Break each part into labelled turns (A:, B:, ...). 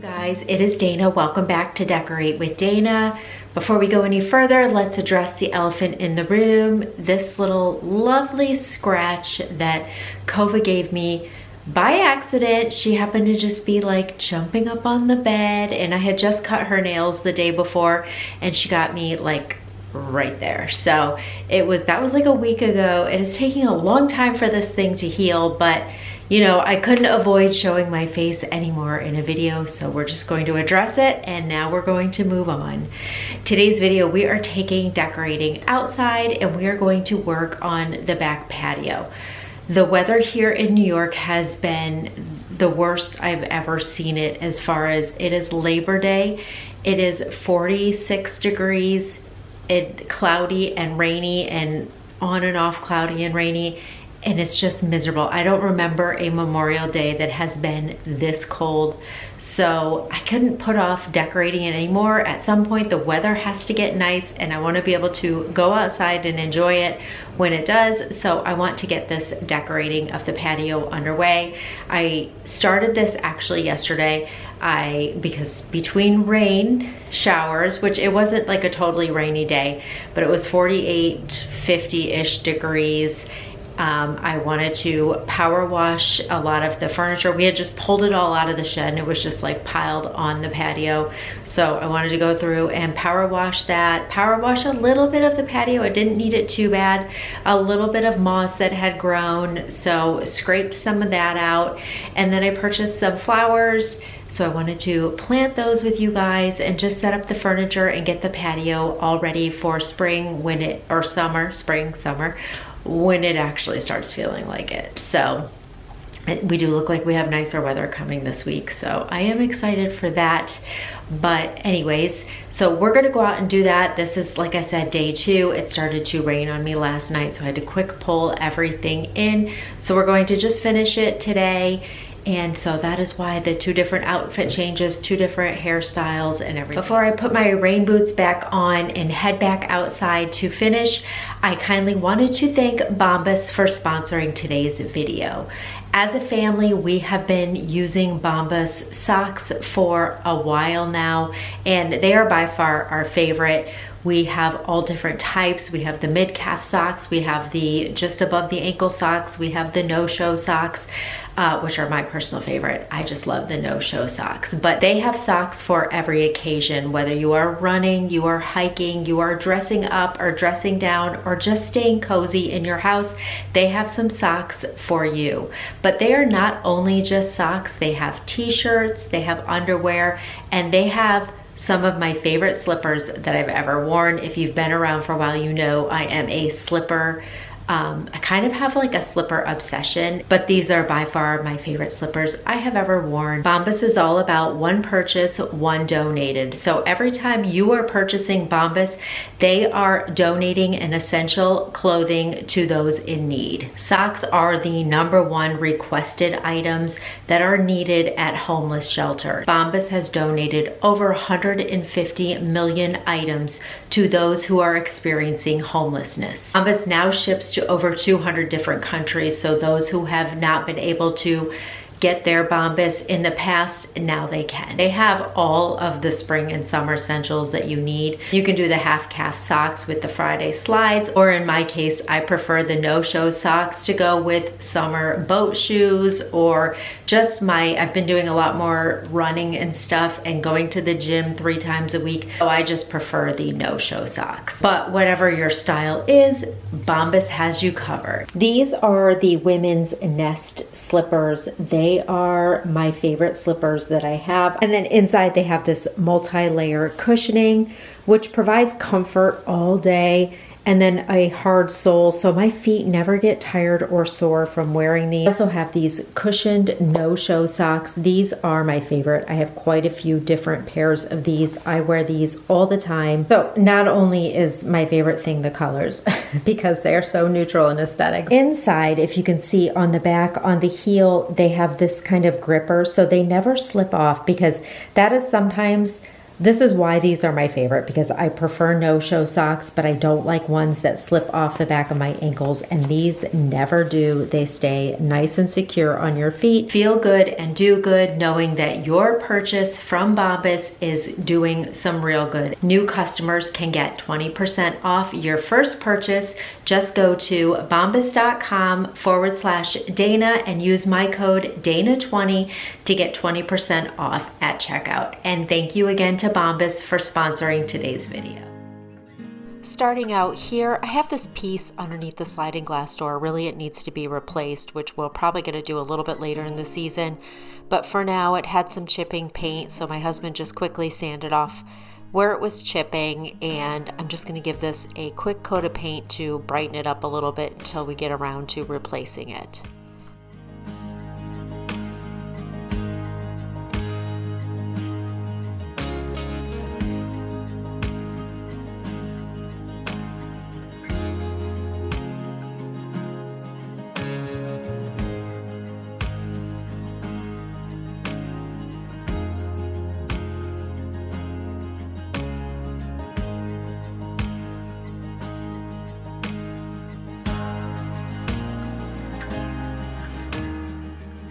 A: Guys, it is Dana. Welcome back to Decorate with Dana. Before we go any further, let's address the elephant in the room. This little lovely scratch that Kova gave me by accident. She happened to just be like jumping up on the bed, and I had just cut her nails the day before and she got me like right there. So that was like a week ago. It is taking a long time for this thing to heal, but you know, I couldn't avoid showing my face anymore in a video, so we're just going to address it, and now we're going to move on. Today's video, we are decorating outside, and we are going to work on the back patio. The weather here in New York has been the worst I've ever seen it. As far as it is Labor Day, it is 46 degrees, cloudy and rainy, and on and off cloudy and rainy. And it's just miserable. I don't remember a Memorial Day that has been this cold. So I couldn't put off decorating it anymore. At some point the weather has to get nice and I want to be able to go outside and enjoy it when it does. So I want to get this decorating of the patio underway. I started this actually yesterday. Because between rain showers, which it wasn't like a totally rainy day, but it was 48, 50-ish degrees. I wanted to power wash a lot of the furniture. We had just pulled it all out of the shed and it was just like piled on the patio. So I wanted to go through and power wash that, power wash a little bit of the patio. I didn't need it too bad. A little bit of moss that had grown, so scraped some of that out. And then I purchased some flowers. So I wanted to plant those with you guys and just set up the furniture and get the patio all ready for spring summer, when it actually starts feeling like it. So we do look like we have nicer weather coming this week, so I am excited for that. But anyways, so we're gonna go out and do that. This is, like I said, day 2. It started to rain on me last night, so I had to quick pull everything in. So we're going to just finish it today. And so that is why the 2 different outfit changes, 2 different hairstyles and everything. Before I put my rain boots back on and head back outside to finish, I kindly wanted to thank Bombas for sponsoring today's video. As a family, we have been using Bombas socks for a while now, and they are by far our favorite. We have all different types. We have the mid-calf socks, we have the just above the ankle socks, we have the no-show socks, which are my personal favorite. I just love the no-show socks. But they have socks for every occasion, whether you are running, you are hiking, you are dressing up or dressing down, or just staying cozy in your house. They have some socks for you. But they are not only just socks, they have t-shirts, they have underwear, and they have some of my favorite slippers that I've ever worn. If you've been around for a while, you know I am a slipper. I kind of have like a slipper obsession, but these are by far my favorite slippers I have ever worn. Bombas is all about one purchase, one donated. So every time you are purchasing Bombas, they are donating an essential clothing to those in need. Socks are the #1 requested items that are needed at homeless shelter. Bombas has donated over 150 million items to those who are experiencing homelessness. Bombas now ships to over 200 different countries, so those who have not been able to get their Bombas in the past, now they can. They have all of the spring and summer essentials that you need. You can do the half-calf socks with the Friday slides, or in my case, I prefer the no-show socks to go with summer boat shoes, or just I've been doing a lot more running and stuff and going to the gym 3 times a week, so I just prefer the no-show socks. But whatever your style is, Bombas has you covered. These are the women's Nest slippers. They are my favorite slippers that I have. And then inside they have this multi-layer cushioning, which provides comfort all day, and then a hard sole, so my feet never get tired or sore from wearing these. I also have these cushioned no-show socks. These are my favorite. I have quite a few different pairs of these. I wear these all the time. So not only is my favorite thing the colors, because they are so neutral and aesthetic. Inside, if you can see on the back, on the heel, they have this kind of gripper, so they never slip off, because that is sometimes This is why these are my favorite, because I prefer no-show socks, but I don't like ones that slip off the back of my ankles, and these never do. They stay nice and secure on your feet. Feel good and do good knowing that your purchase from Bombas is doing some real good. New customers can get 20% off your first purchase. Just go to bombas.com/Dana and use my code Dana20 to get 20% off at checkout. And thank you again to Bombas for sponsoring today's video. Starting out here, I have this piece underneath the sliding glass door. Really, it needs to be replaced, which we're probably going to do a little bit later in the season. But for now, it had some chipping paint, so my husband just quickly sanded off where it was chipping, and I'm just going to give this a quick coat of paint to brighten it up a little bit until we get around to replacing it.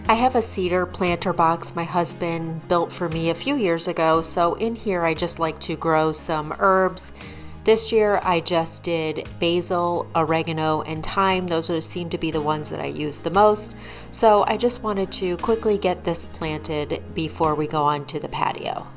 A: I have a cedar planter box my husband built for me a few years ago, so in here I just like to grow some herbs. This year I just did basil, oregano, and thyme. Those seem to be the ones that I use the most, so I just wanted to quickly get this planted before we go on to the patio.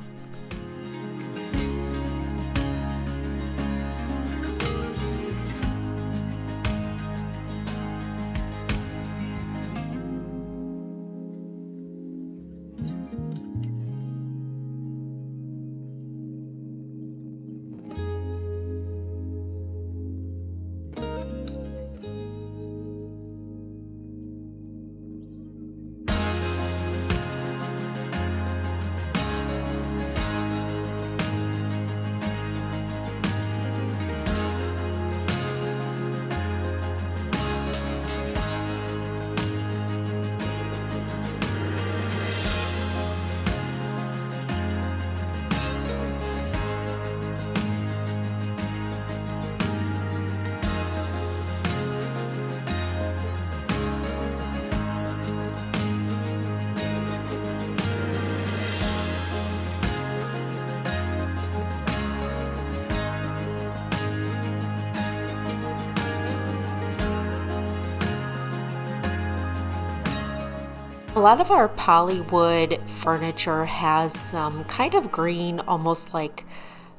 A: A lot of our polywood furniture has some kind of green, almost like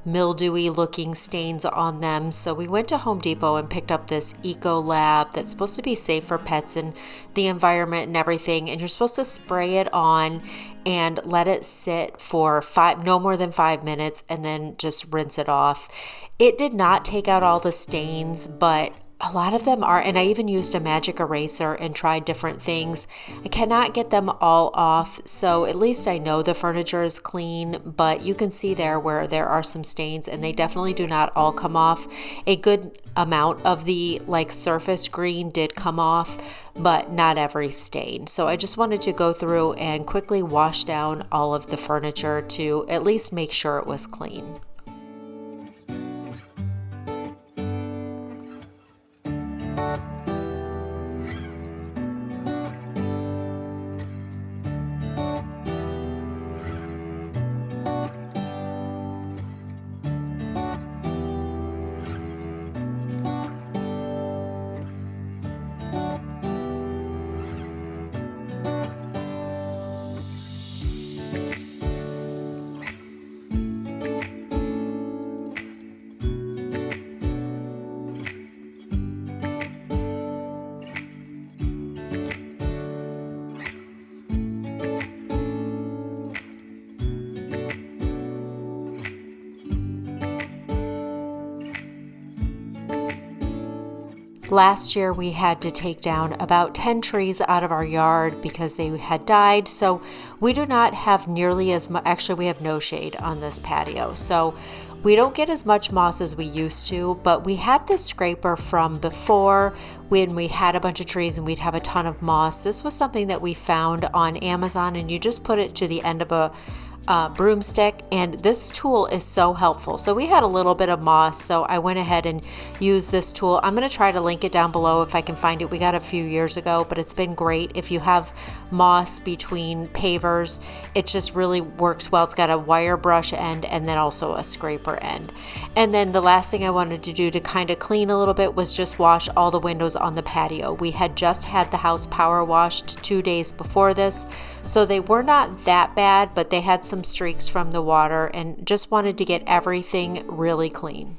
A: mildewy looking stains on them. So we went to Home Depot and picked up this Eco Lab that's supposed to be safe for pets and the environment and everything. And you're supposed to spray it on and let it sit for no more than 5 minutes, and then just rinse it off. It did not take out all the stains, but a lot of them are, and I even used a magic eraser and tried different things. I cannot get them all off, so at least I know the furniture is clean, but you can see there where there are some stains, and they definitely do not all come off. A good amount of the surface green did come off, but not every stain. So I just wanted to go through and quickly wash down all of the furniture to at least make sure it was clean. Last year we had to take down about 10 trees out of our yard because they had died, so we do not have nearly as much. Actually, we have no shade on this patio, so we don't get as much moss as we used to, but we had this scraper from before when we had a bunch of trees and we'd have a ton of moss. This was something that we found on Amazon, and you just put it to the end of broomstick, and this tool is so helpful. So we had a little bit of moss, so I went ahead and used this tool. I'm going to try to link it down below if I can find it. We got it a few years ago, but it's been great. If you have moss between pavers, it just really works well. It's got a wire brush end and then also a scraper end. And then the last thing I wanted to do to kind of clean a little bit was just wash all the windows on the patio. We had just had the house power washed 2 days before this, so they were not that bad, but they had some streaks from the water, and just wanted to get everything really clean.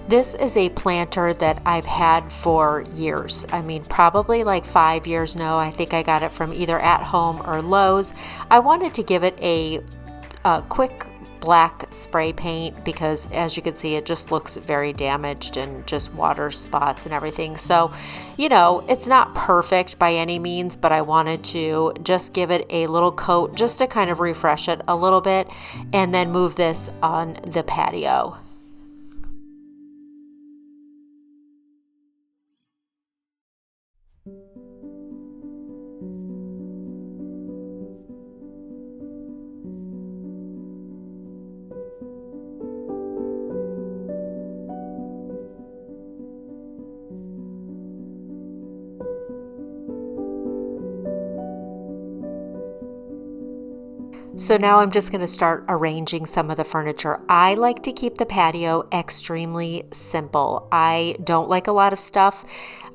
A: This is a planter that I've had for years. I mean, probably like 5 years now. I think I got it from either At Home or Lowe's. I wanted to give it a quick black spray paint because, as you can see, it just looks very damaged and just water spots and everything. So, you know, it's not perfect by any means, but I wanted to just give it a little coat just to kind of refresh it a little bit, and then move this on the patio. So now I'm just going to start arranging some of the furniture. I like to keep the patio extremely simple. I don't like a lot of stuff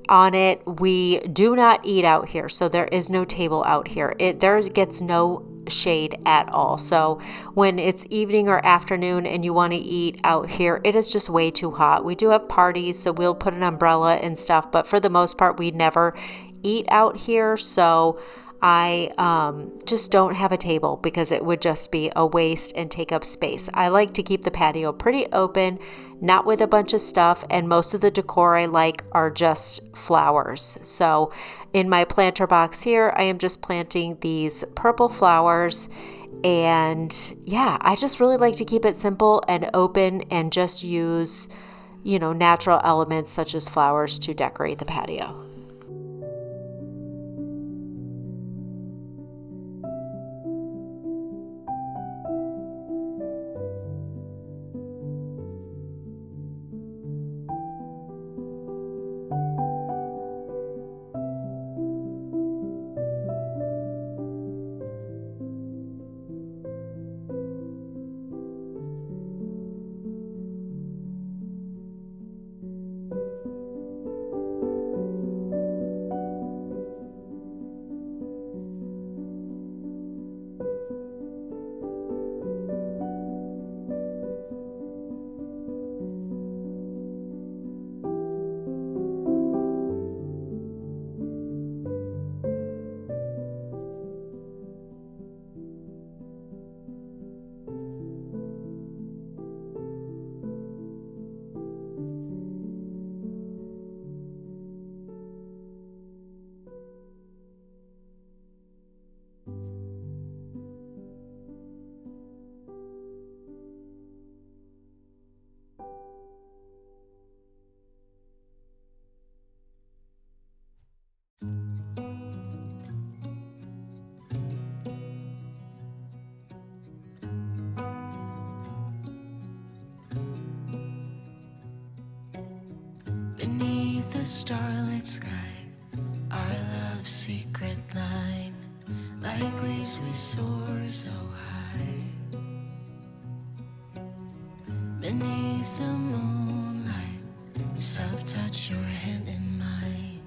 A: on it. We do not eat out here, so there is no table out here. There gets no shade at all. So when it's evening or afternoon and you want to eat out here, it is just way too hot. We do have parties, so we'll put an umbrella and stuff, but for the most part, we never eat out here. So I just don't have a table because it would just be a waste and take up space. I like to keep the patio pretty open, not with a bunch of stuff, and most of the decor I like are just flowers. So in my planter box here, I am just planting these purple flowers, and yeah, I just really like to keep it simple and open and just use, you know, natural elements such as flowers to decorate the patio.
B: Beneath the starlit sky, our love's secret line, like leaves we soar so high. Beneath the moonlight, the soft touch your hand in mine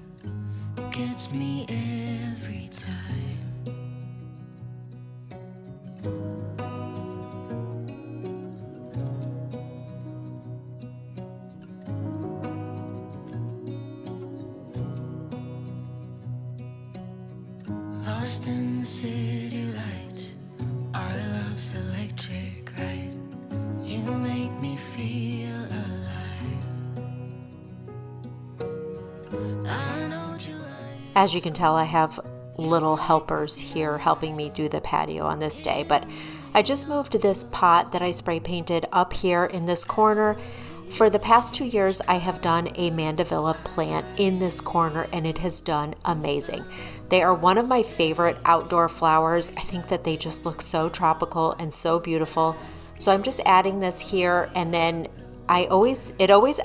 B: gets me every time. Lost in the city lights, our It's electric, right? You make me feel alive. I know what you like.
A: As you can tell, I have little helpers here helping me do the patio on this day, but I just moved this pot that I spray painted up here in this corner. For the past 2 years, I have done a mandevilla plant in this corner, and it has done amazing. They are one of my favorite outdoor flowers. I think that they just look so tropical and so beautiful. So I'm just adding this here, and then it always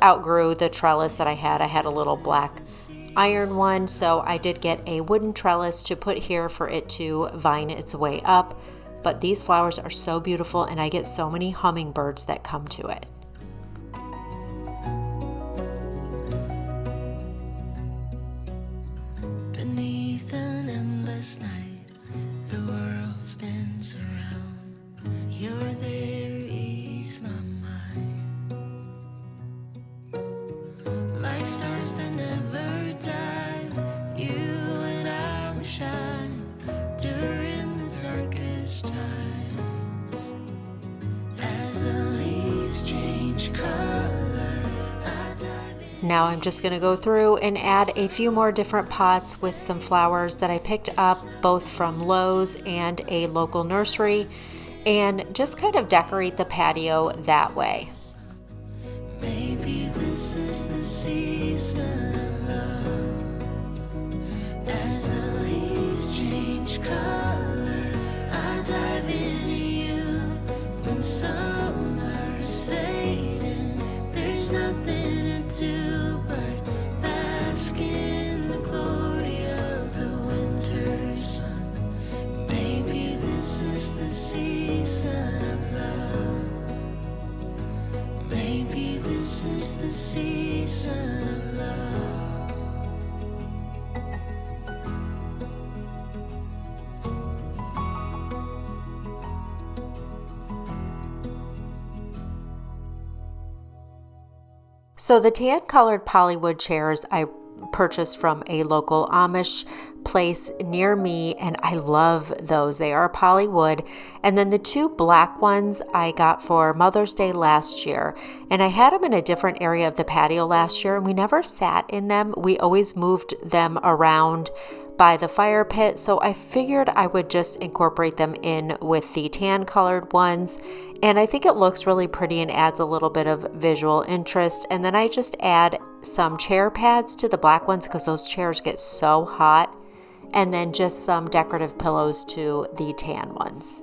A: outgrew the trellis that I had. I had a little black iron one, so I did get a wooden trellis to put here for it to vine its way up. But these flowers are so beautiful, and I get so many hummingbirds that come to it.
B: Beneath an endless night, the world spins around. You're there, ease my mind. Like stars that never die, you and I will shine during the darkest times. As the leaves change color, I dive in.
A: Now I'm just going to go through and add a few more different pots with some flowers that I picked up both from Lowe's and a local nursery, and just kind of decorate the patio that way.
B: Maybe this is the season of love. As the leaves change color, I dive into you. When summer's fading, there's nothing to do but bask in the glory of the winter sun. Maybe this is the season of love. Maybe this is the season of love.
A: So the tan colored polywood chairs I purchased from a local Amish place near me, and I love those. They are polywood. And then the two black ones I got for Mother's Day last year, and I had them in a different area of the patio last year, and we never sat in them. We always moved them around by the fire pit, so I figured I would just incorporate them in with the tan colored ones, and I think it looks really pretty and adds a little bit of visual interest. And then I just add some chair pads to the black ones because those chairs get so hot, and then just some decorative pillows to the tan ones.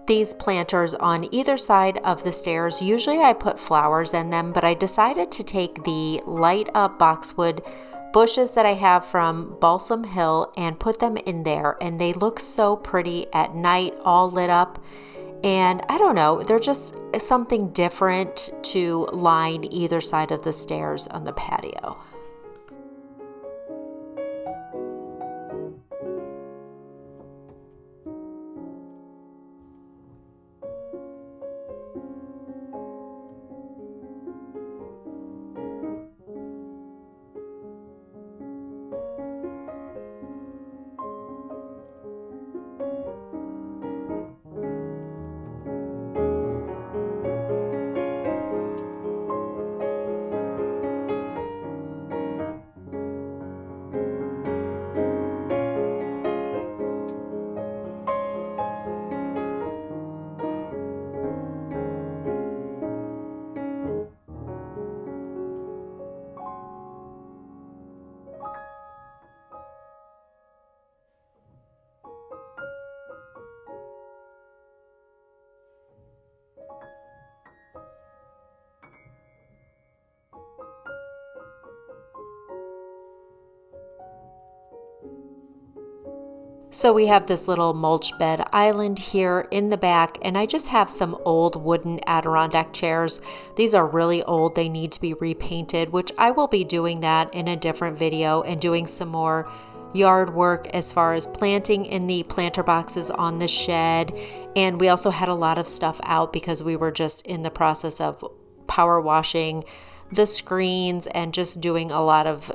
A: These planters on either side of the stairs, usually I put flowers in them, but I decided to take the light up boxwood bushes that I have from Balsam Hill and put them in there, and they look so pretty at night, all lit up. And I don't know, they're just something different to line either side of the stairs on the patio. So we have this little mulch bed island here in the back, and I just have some old wooden Adirondack chairs. These are really old. They need to be repainted, which I will be doing that in a different video, and doing some more yard work as far as planting in the planter boxes on the shed. And we also had a lot of stuff out because we were just in the process of power washing the screens and just doing a lot of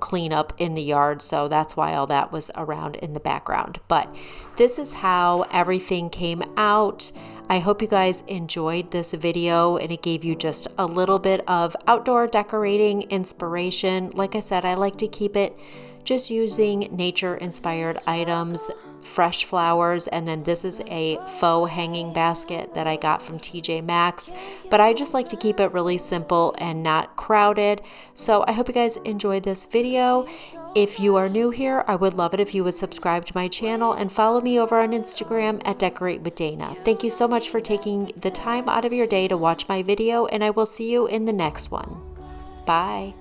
A: clean up in the yard. So that's why all that was around in the background. But this is how everything came out. I hope you guys enjoyed this video and it gave you just a little bit of outdoor decorating inspiration. Like I said, I like to keep it just using nature inspired items, fresh flowers, and then this is a faux hanging basket that I got from TJ Maxx, but I just like to keep it really simple and not crowded. So I hope you guys enjoyed this video. If you are new here, I would love it if you would subscribe to my channel and follow me over on Instagram at Decorate with Dana. Thank you so much for taking the time out of your day to watch my video, and I will see you in the next one. Bye.